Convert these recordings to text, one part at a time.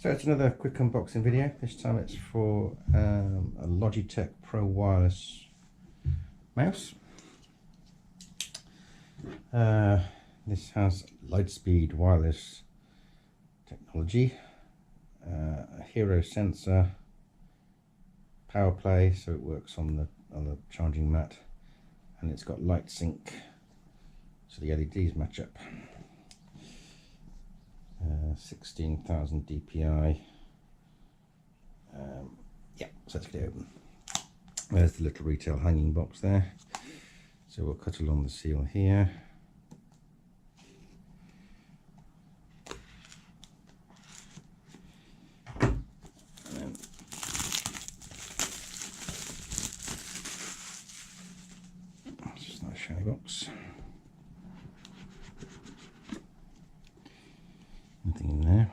So it's another quick unboxing video. This time it's for a Logitech PRO Wireless mouse. This has Lightspeed wireless technology, a hero sensor, power play, so it works on the charging mat, and it's got light sync, so the LEDs match up. 16,000 DPI. Yeah, so let's get it open. There's the little retail hanging box there. So we'll cut along the seal here. And then it's just a nice shiny box. Nothing in there.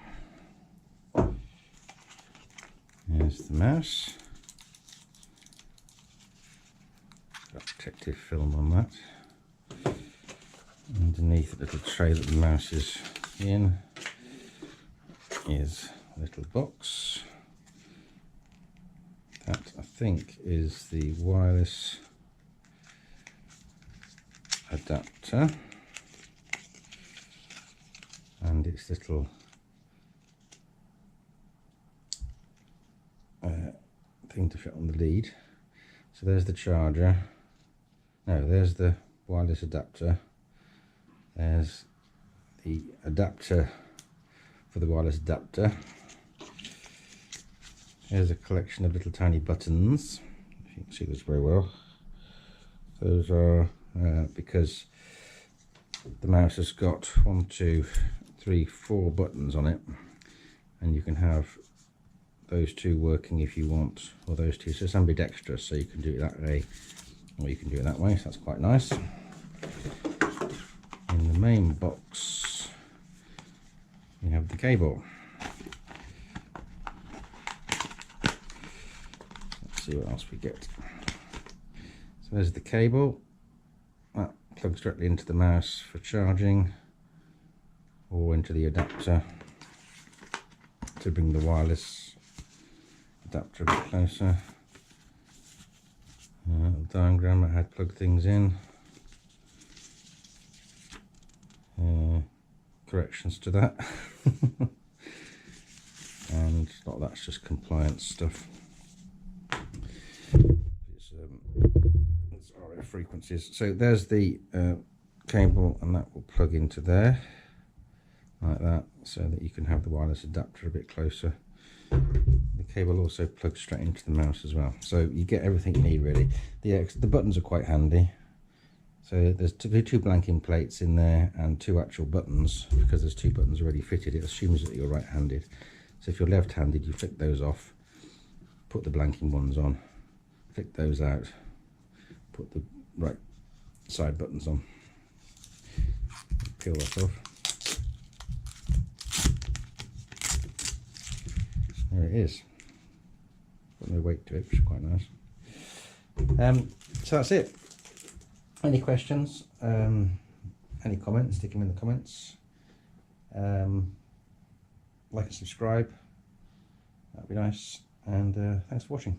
There's the mouse. Got protective film on that. Underneath the little tray that the mouse is in is a little box. That, I think, is the wireless adapter. And its little thing to fit on the lead. So there's the charger. No, there's the wireless adapter. There's the adapter for the wireless adapter. There's a collection of little tiny buttons. If you can see this very well. Those are because the mouse has got 1, 2, 3, 4 buttons on it, and you can have those two working if you want, or those two. So it's ambidextrous, so you can do it that way or you can do it that way, so that's quite nice. In the main box we have the cable. Let's see what else we get. So there's the cable that plugs directly into the mouse for charging, or into the adapter to bring the wireless adapter a bit closer. Little diagram of how to plug things in. Corrections to that. And a lot of that's just compliance stuff. It's RF frequencies. So there's the cable, and that will plug into there like that, so that you can have the wireless adapter a bit closer. The cable also plugs straight into the mouse as well, so you get everything you need really. The buttons are quite handy. So there's two blanking plates in there and 2 actual buttons. Because there's 2 buttons already fitted, it assumes that you're right-handed. So if you're left-handed, you flick those off, put the blanking ones on, flick those out, put the right side buttons on, peel that off. There it is. Got no weight to it, which is quite nice. So that's it. Any questions? Any comments? Stick them in the comments. Like and subscribe. That'd be nice. And thanks for watching.